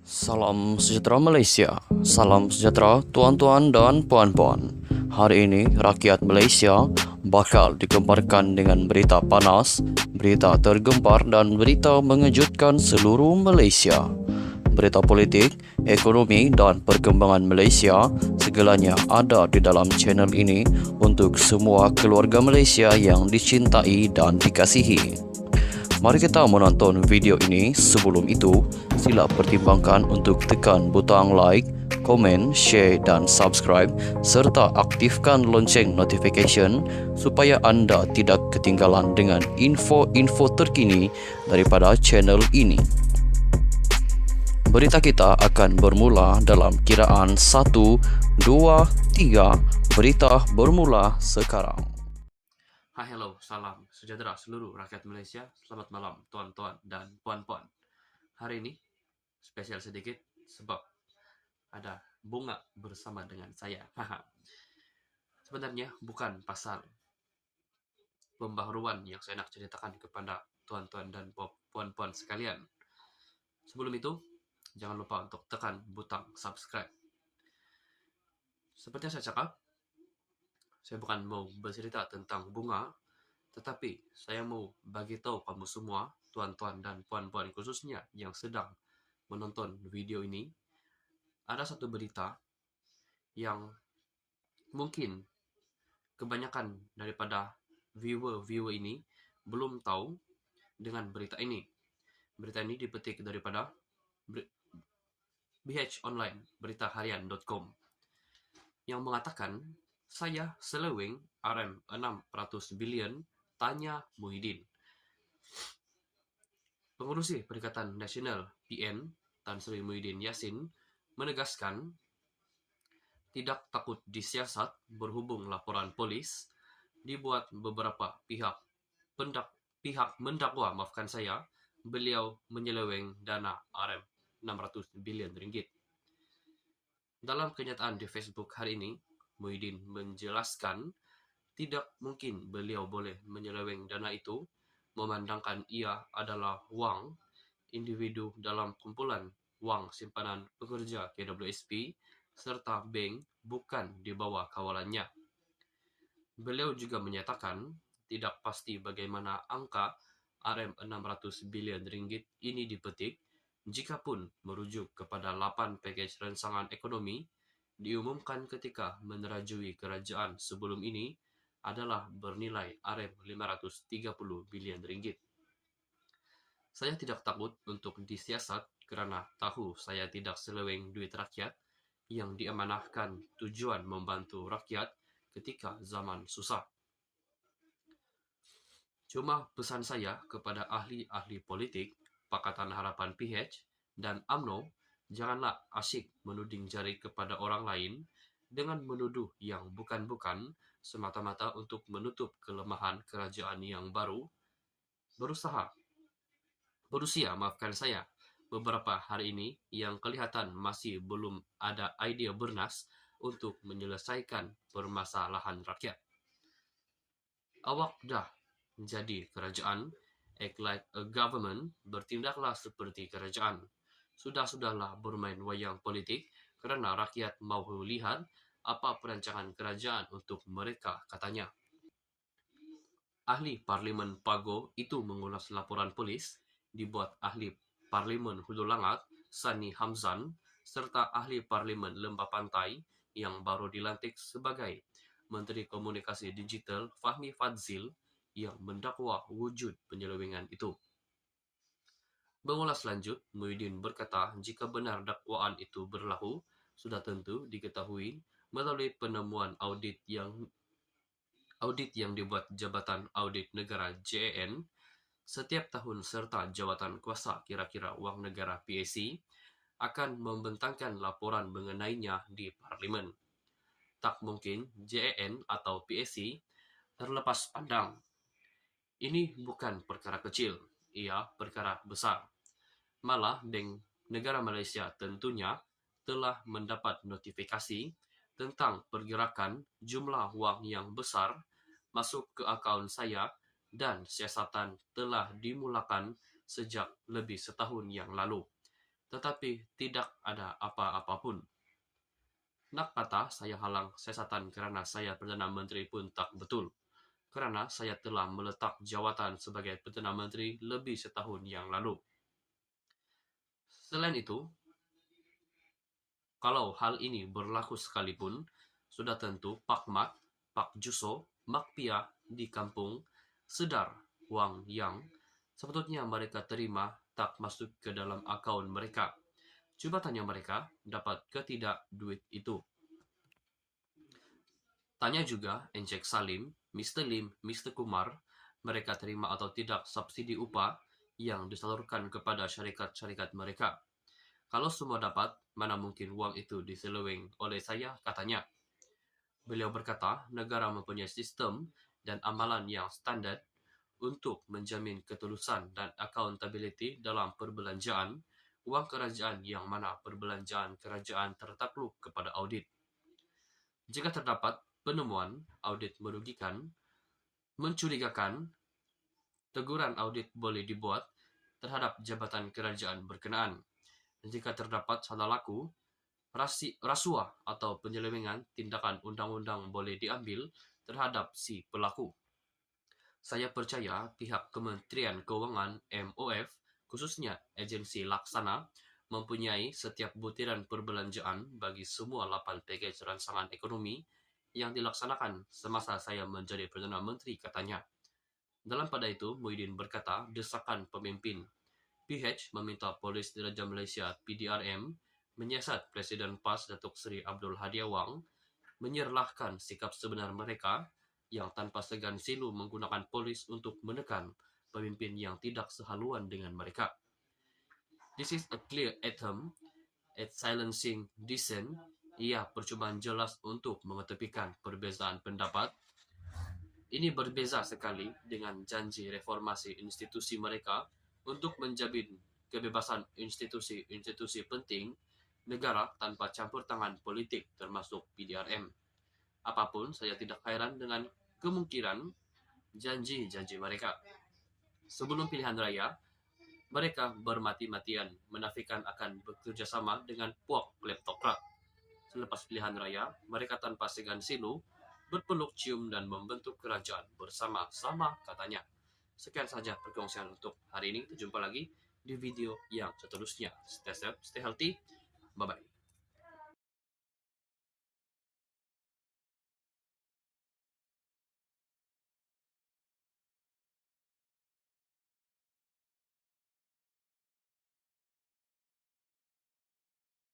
Salam sejahtera Malaysia. Salam sejahtera tuan-tuan dan puan-puan. Hari ini rakyat Malaysia bakal digemparkan dengan berita panas, berita tergempar dan berita mengejutkan seluruh Malaysia. Berita politik, ekonomi dan perkembangan Malaysia segalanya ada di dalam channel ini untuk semua keluarga Malaysia yang dicintai dan dikasihi. Mari kita menonton video ini. Sebelum itu, sila pertimbangkan untuk tekan butang like, komen, share dan subscribe serta aktifkan lonceng notification supaya anda tidak ketinggalan dengan info-info terkini daripada channel ini. Berita kita akan bermula dalam kiraan 1, 2, 3. Berita bermula sekarang. Hai, hello, salam sejahtera seluruh rakyat Malaysia. Selamat malam tuan-tuan dan puan-puan. Hari ini spesial sedikit sebab ada bunga bersama dengan saya. Sebenarnya bukan pasal pembaharuan yang saya nak ceritakan kepada tuan-tuan dan puan-puan sekalian. Sebelum itu, jangan lupa untuk tekan butang subscribe. Seperti yang saya cakap, saya bukan mau bercerita tentang bunga, tetapi saya mau bagi tahu kamu semua, tuan-tuan dan puan-puan khususnya yang sedang menonton video ini, ada satu berita yang mungkin kebanyakan daripada viewer ini belum tahu dengan berita ini. Berita ini dipetik daripada BH Online, beritaharian.com, yang mengatakan, saya seleweng RM600 bilion, tanya Muhyiddin. Pengurusi Perikatan Nasional PN, Tan Sri Muhyiddin Yassin, menegaskan tidak takut disiasat berhubung laporan polis dibuat beberapa pihak mendakwa, beliau menyeleweng dana RM600 bilion ringgit. Dalam kenyataan di Facebook hari ini, Muhyiddin menjelaskan tidak mungkin beliau boleh menyeleweng dana itu, memandangkan ia adalah wang individu dalam kumpulan wang simpanan pekerja KWSP serta bank bukan di bawah kawalannya. Beliau juga menyatakan tidak pasti bagaimana angka RM600 bilion ringgit ini dipetik, jikapun merujuk kepada 8 pakej rangsangan ekonomi diumumkan ketika menerajui kerajaan sebelum ini adalah bernilai RM530 bilion ringgit. Saya tidak takut untuk disiasat kerana tahu saya tidak seleweng duit rakyat yang diamanahkan tujuan membantu rakyat ketika zaman susah. Cuma pesan saya kepada ahli-ahli politik, Pakatan Harapan PH dan UMNO, janganlah asyik menuding jari kepada orang lain dengan menuduh yang bukan-bukan semata-mata untuk menutup kelemahan kerajaan yang berusia beberapa hari ini yang kelihatan masih belum ada idea bernas untuk menyelesaikan permasalahan rakyat. Awak dah jadi kerajaan, act like a government, bertindaklah seperti kerajaan. Sudah-sudahlah bermain wayang politik kerana rakyat mahu lihat apa perancangan kerajaan untuk mereka, katanya. Ahli Parlimen Pago itu mengulas laporan polis dibuat ahli Parlimen Hulu Langat Sani Hamzan serta ahli Parlimen Lembah Pantai yang baru dilantik sebagai Menteri Komunikasi Digital Fahmi Fadzil yang mendakwa wujud penyelewengan itu. Mengulas lanjut, Muhyiddin berkata jika benar dakwaan itu berlaku, sudah tentu diketahui melalui penemuan audit yang dibuat Jabatan Audit Negara JAN setiap tahun serta Jawatan Kuasa Kira-kira Wang Negara PAC akan membentangkan laporan mengenainya di Parlimen. Tak mungkin JAN atau PAC terlepas pandang. Ini bukan perkara kecil, ia perkara besar. Malah Bank Negara Malaysia tentunya telah mendapat notifikasi tentang pergerakan jumlah wang yang besar masuk ke akaun saya dan siasatan telah dimulakan sejak lebih setahun yang lalu. tetapi tidak ada apa-apapun. Nak kata saya halang sesatan karena saya Perdana Menteri pun tak betul. Karena saya telah meletak jawatan sebagai Perdana Menteri lebih setahun yang lalu. Selain itu, kalau hal ini berlaku sekalipun, sudah tentu Pak Mat, Pak Juso, Mak Pia di kampung sedar wang yang sebetulnya mereka terima tak masuk ke dalam akaun mereka. Cuba tanya mereka dapat ke tidak duit itu. Tanya juga Encik Salim, Mr. Lim, Mr. Kumar, mereka terima atau tidak subsidi upah yang disalurkan kepada syarikat-syarikat mereka. Kalau semua dapat, mana mungkin uang itu diseleweng oleh saya, katanya. Beliau berkata, negara mempunyai sistem dan amalan yang standar untuk menjamin ketulusan dan accountability dalam perbelanjaan uang kerajaan yang mana perbelanjaan kerajaan tertakluk kepada audit. Jika terdapat penemuan audit merugikan, mencurigakan, teguran audit boleh dibuat terhadap jabatan kerajaan berkenaan. Jika terdapat salah laku, rasuah atau penyelewengan tindakan undang-undang boleh diambil terhadap si pelaku. Saya percaya pihak Kementerian Keuangan MOF, khususnya agensi laksana, mempunyai setiap butiran perbelanjaan bagi semua 8 package rancangan ekonomi yang dilaksanakan semasa saya menjadi Perdana Menteri, katanya. Dalam pada itu, Muhyiddin berkata, desakan pemimpin PH meminta Polis Diraja Malaysia PDRM menyiasat Presiden PAS Datuk Seri Abdul Hadi Awang menyerlahkan sikap sebenar mereka yang tanpa segan silu menggunakan polis untuk menekan pemimpin yang tidak sehaluan dengan mereka. This is a clear attempt at silencing dissent. Ia percubaan jelas untuk mengetepikan perbezaan pendapat. Ini berbeza sekali dengan janji reformasi institusi mereka untuk menjamin kebebasan institusi-institusi penting negara tanpa campur tangan politik termasuk PDRM. Apapun, saya tidak heran dengan kemungkinan janji-janji mereka. Sebelum pilihan raya, mereka bermati-matian menafikan akan bekerja sama dengan puak kleptokrat. Selepas pilihan raya, mereka tanpa segan silu berpeluk cium dan membentuk kerajaan bersama-sama, katanya. Sekian saja perkongsian untuk hari ini. Kita jumpa lagi di video yang seterusnya. Stay safe, stay healthy. Bye-bye.